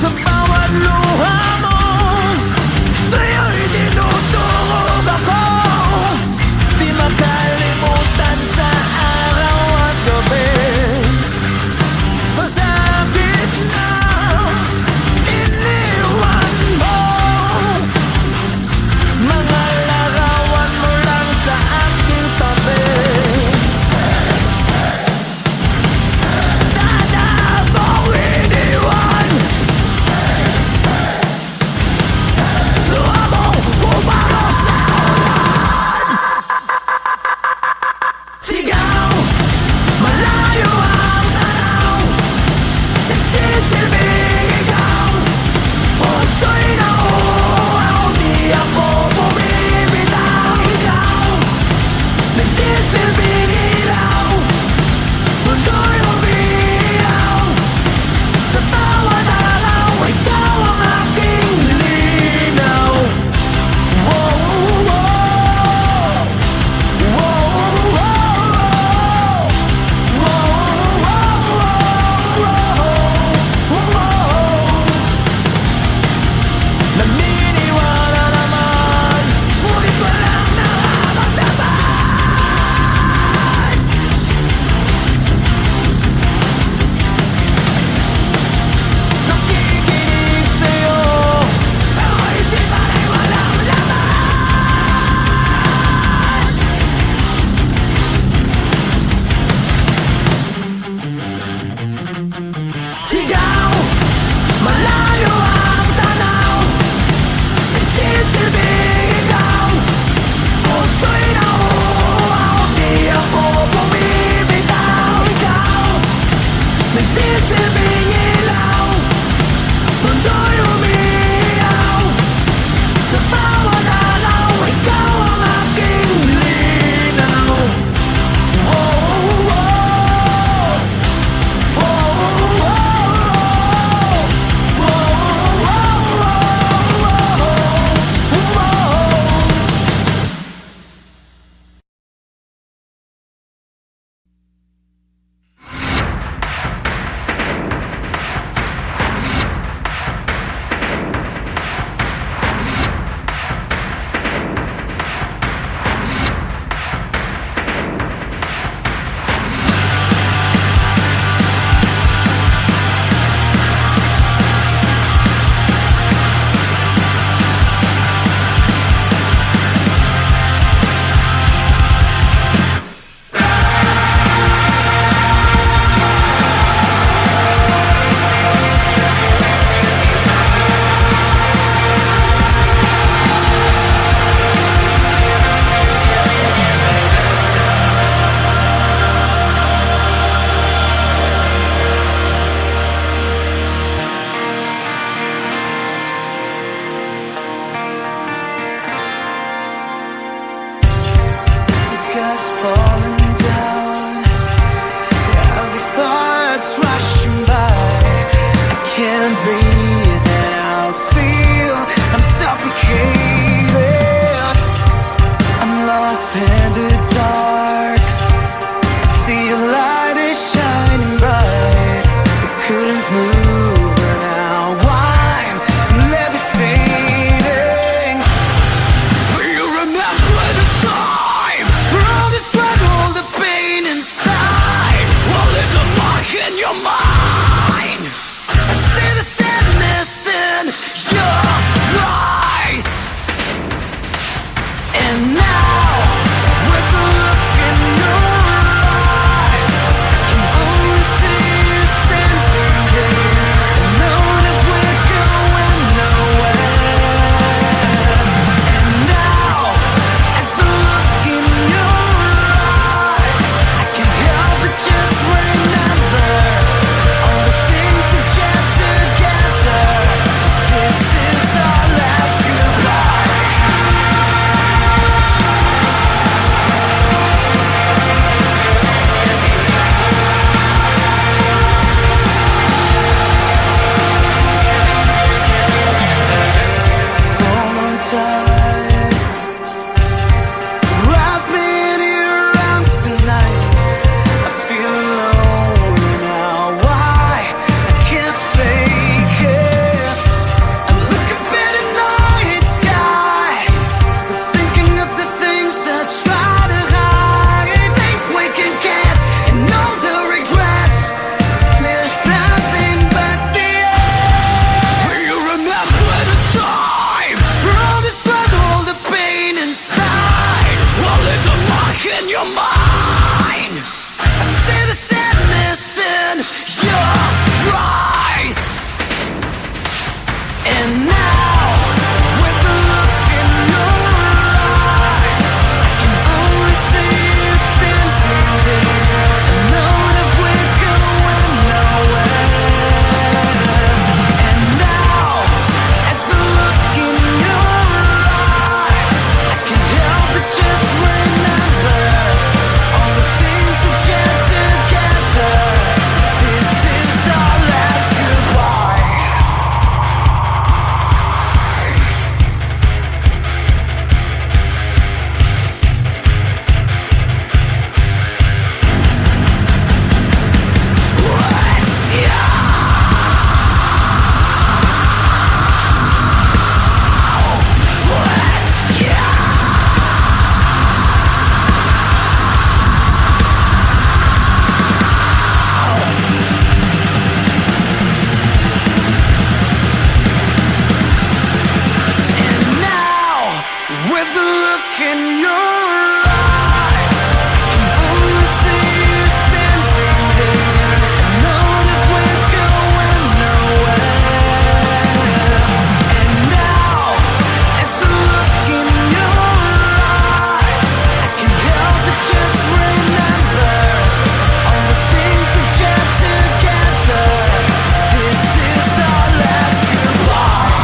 Sa bawat luha mo, ngayon'y tinutulog ako. Di makalimutan sa araw at gabi. Sa gitna, iniwan mo mga larawan mo lang sa aking tabi. Sana mong iniwan, luha mo bumaro sa ulan. Sigaw, malayo ang tanaw, nagsisilbing ikaw. Puso'y nauuaw, di ako bumibitaw. Ikaw, nagsisilbing ilaw, mundo'y umiiyaw. Sa bawat araw, ikaw ang aking linaw. Wow, wow, wow, wow, naniniwala naman, ngunit walang nararamdaman. Nakikinig sa'yo, pero isipan ay walang laman. Sigaw, malayo ang tanaw, nagsisilbing ikaw. Puso'y nauuaw, di ako bumibitaw. Ikaw, nagsisilbing ilaw, mundo'y umiiyaw. Sa bawat araw, ikaw ang aking linaw. Oh, oh, the sky's falling down, every thought's rushing by. I can't breathe now, feel I'm suffocating. I'm lost in the dark, I see your light is shining bright. I couldn't move, but now I'm levitating. Do you remember the time? All the struggle, the pain inside will leave a mark in your mind. I see the sand And now, with the look in your eyes, I can only see you standing there. I know that we're going nowhere. And now, as I look in your eyes, I can't help but just remember all the things we've shared together. This is our last goodbye. And now, with the look in your eyes, I can only see you standing there. I know that we're going nowhere. And now, as I look in your eyes, I can't help but just remember all the things we've shared together. This is our last goodbye.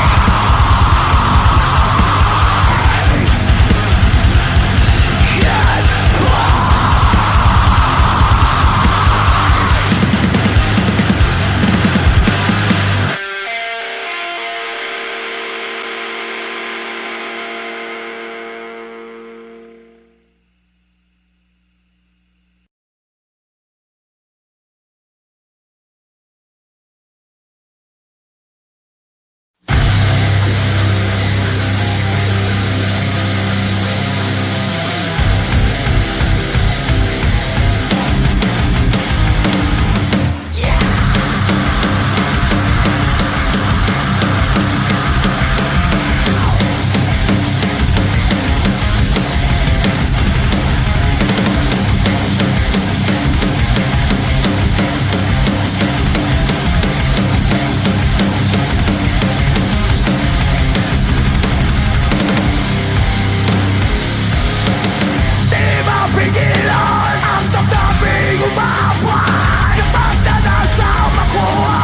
Di mapigilan ang damdaming umabay sa pagdadasal makuha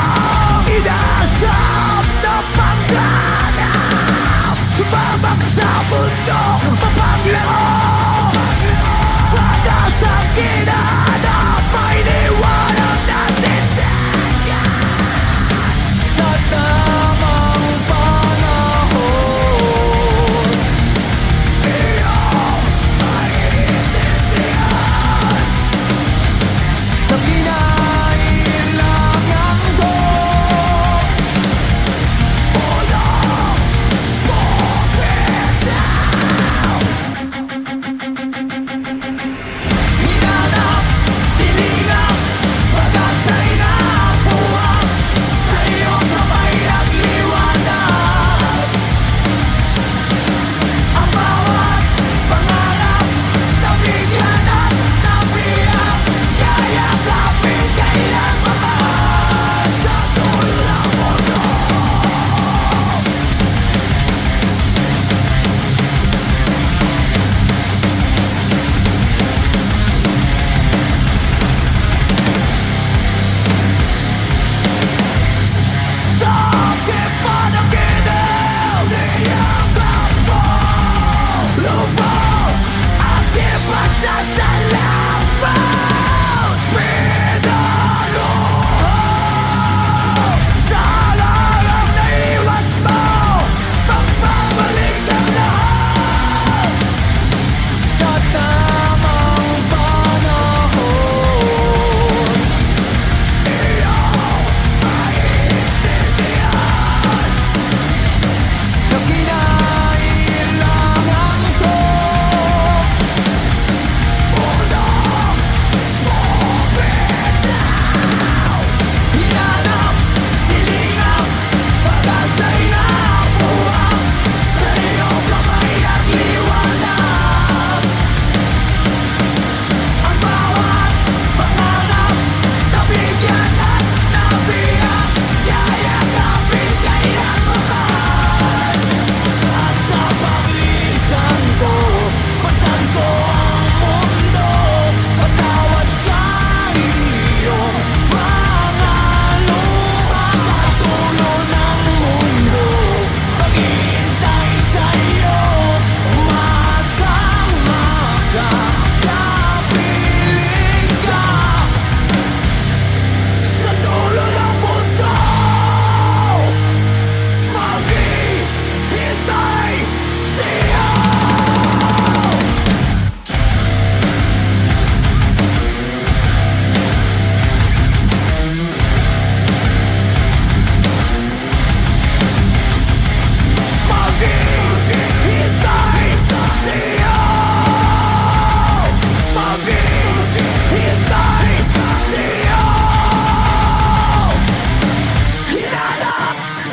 ang inaasam na panganap. Sumabak sa mundong mapaglaro hanggang sa ginanap ay iniwanang nasisaya sa tamang panahon. Iyong na kinailangan ko. Walang pagkita.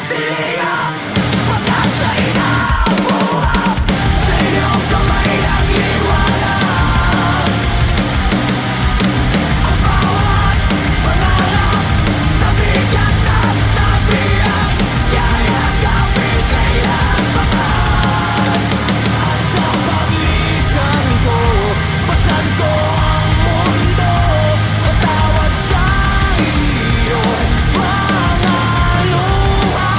tiyak pag-asa inabuhat sa iyong kamay ng liwanag. Ang bawat pangarap na bigat at nabiyak, yayagapin kailangan. At sa paglisan ko, pasan ko ang mundo, patawad sa iyong mga luha.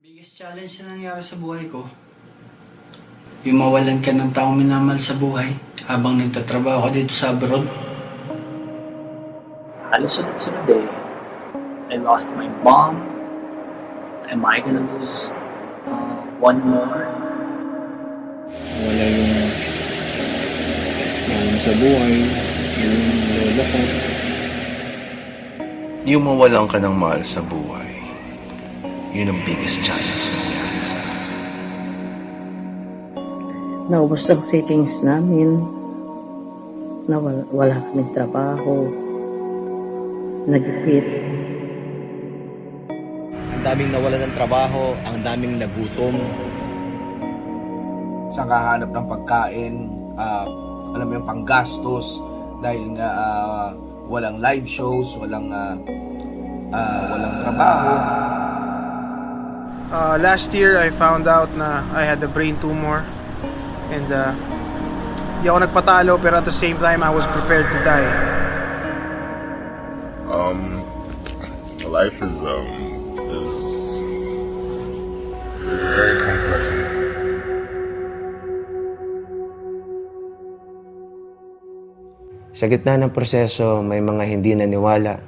Biggest challenge na nangyari sa buhay ko, yung mawalan ka ng taong minamahal sa buhay habang nagtatrabaho ka dito sa abroad. Halos sunod-sunod eh. I lost my mom. Am I gonna lose one more? Wala yung mahal mo sa buhay, yung lola ko. Yung mawalan ka ng mahal sa buhay, yun ang biggest challenge na nangyari sa akin. Naubos ang savings namin. Wala kaming trabaho. Nagipit. Ang daming nawalan ng trabaho, ang daming nagutom. Sa kahanap ng pagkain, alam mo yung panggastos dahil nga walang live shows, walang trabaho. Last year, I found out na I had a brain tumor. And di ako nagpatalo, pero at the same time, I was prepared to die. Life is very complex. Sa gitna ng proseso, may mga hindi naniwala.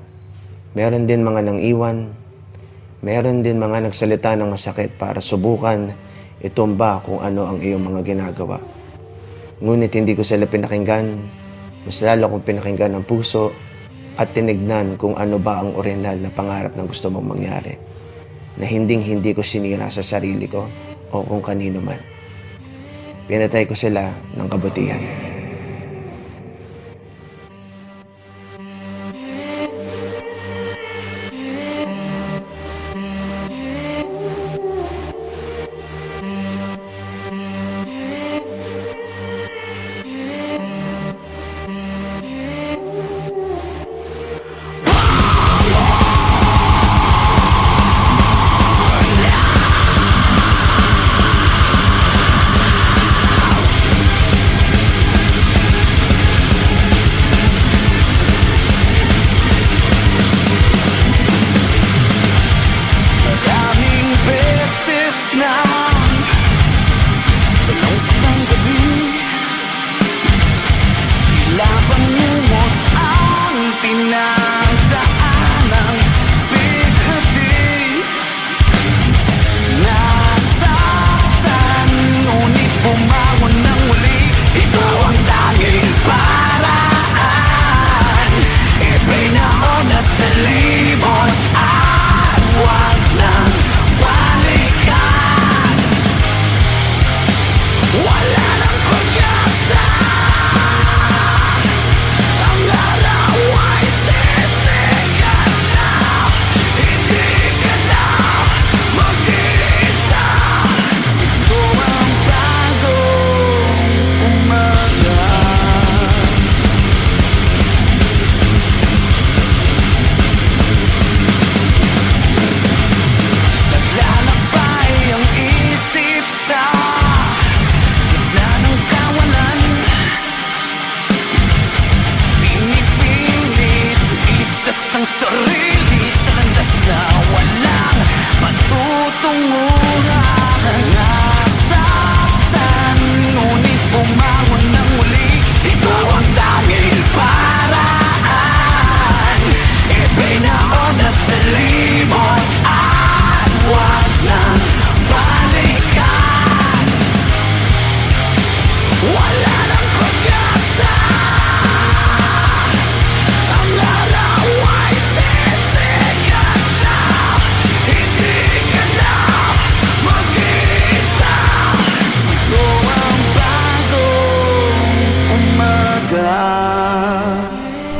Meron din mga nang iwan. Meron din mga nagsalita ng masakit para subukan itumba kung ano ang iyong mga ginagawa. Ngunit hindi ko sila pinakinggan. Mas lalo kong pinakinggan ang puso at tinignan kung ano ba ang orihinal na pangarap na gusto mong mangyari. Na hinding-hindi ko sinira sa sarili ko o kung kanino man. Pinatay ko sila ng kabutihan. Maraming beses na malungkot ang gabi, tila bangungot ang pinagdaanang bighati. Nasaktan, ngunit bumangon ng muli. Ikaw ang tanging paraan. Iba'y nauna sa libon at huwag nang balikan. Wala nang pag-asa. Ang araw ay sisikat na. Hindi ka na mag-iisa. Ito ang bagong umaga. Naglalakbay ang isip sa gitna ng kawalan. Pinipilit iligtas ang sarili sa landas na walang patutunguhan. Nasaktan, ngunit bumangon ng muli. Ikaw ang tanging paraan. Iba'y nauna sa libon at huwag nang balikan. Wala nang pag-asa. Ang araw ay sisikat na. Hindi ka na mag-iisa. Ito ang bagong umaga.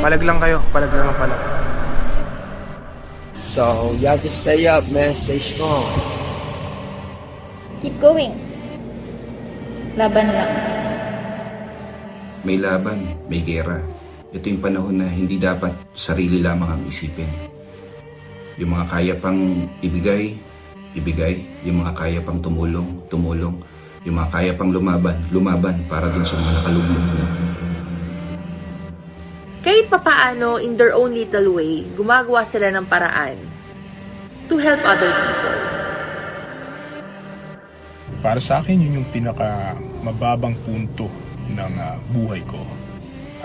Palag lang kayo, palag lang ang palag. So, you have to stay up, man. Stay strong. Keep going. Laban lang. May laban, may gera. Ito yung panahon na hindi dapat sarili lamang ang isipin. Yung mga kaya pang ibigay, ibigay. Yung mga kaya pang tumulong, tumulong. Yung mga kaya pang lumaban, lumaban para dun sa mga nakalugmok na. Kahit papaano, in their own little way, gumagawa sila ng paraan to help other people. Para sa akin, yun yung pinaka mababang punto ng buhay ko.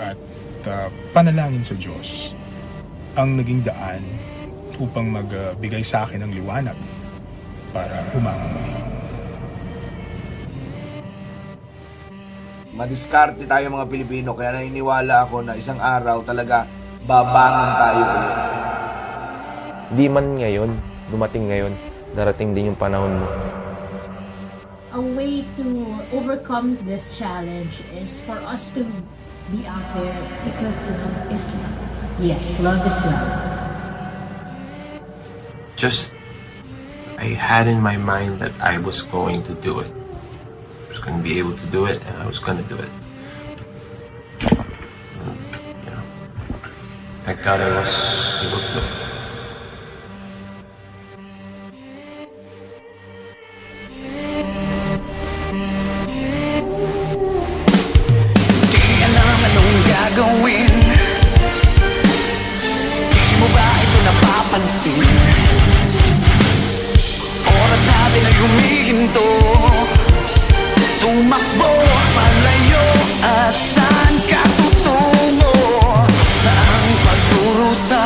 At panalangin sa Diyos ang naging daan upang magbigay sa akin ng liwanag para umangat muli. Madiskarte tayo mga Pilipino, kaya naniniwala ako na isang araw talaga babangon tayo ulit. Di man ngayon, dumating ngayon, darating din yung panahon mo. A way to overcome this challenge is for us to be out there because love is love. Yes, love is love. Just, I had in my mind that I was going to do it. I was going to be able to do it, and I was going to do it. Yeah. Thank God I was able to do it. Di alam anong gagawin. Di mo ba ito napapansin? Oras natin ay humihinto. Tumakbo, palayo, at saan ka tutungo? Basta ang pagdurusa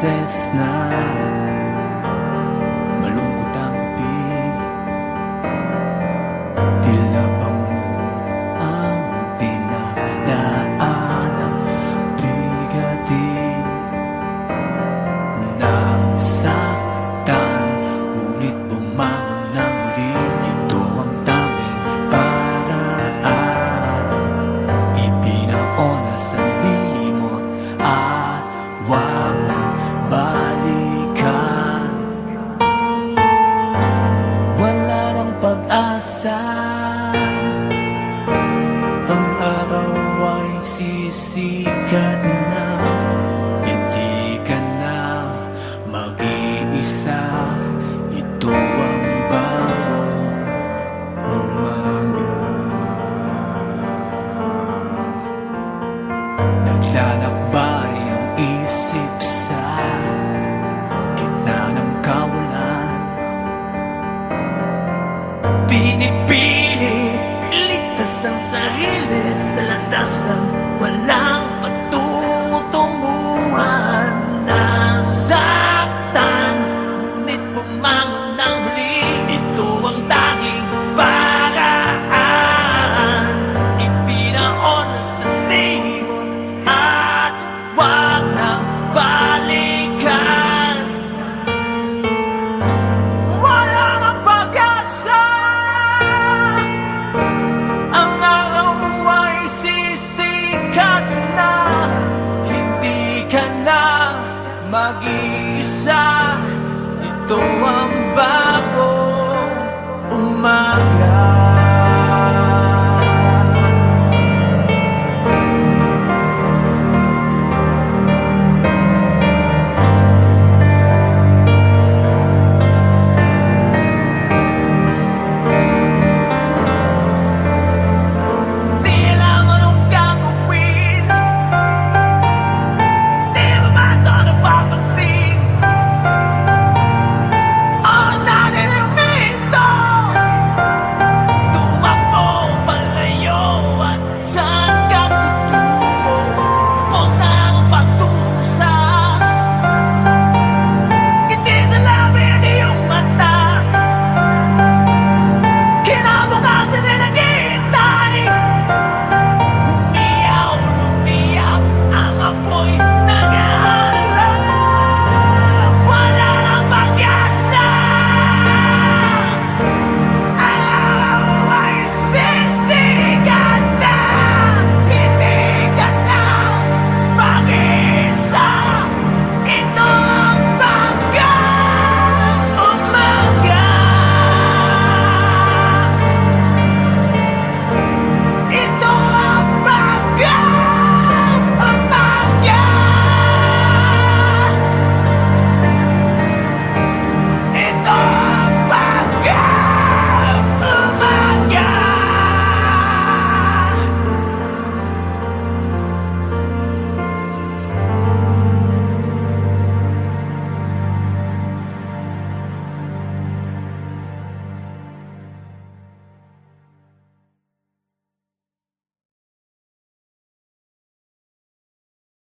beses na malungkot ang gabi, tila bangungot ang pinagdaanan, bigatin, nasaktan, ngunit bumangon na muli. Ito ang tanging paraan, ipinaona sa limot at wag nang balikan. Wala nang pag-asa, ang araw ay sisikat na, hindi ka na mag-iisa. Ito ang bagong umaga, naglalakbay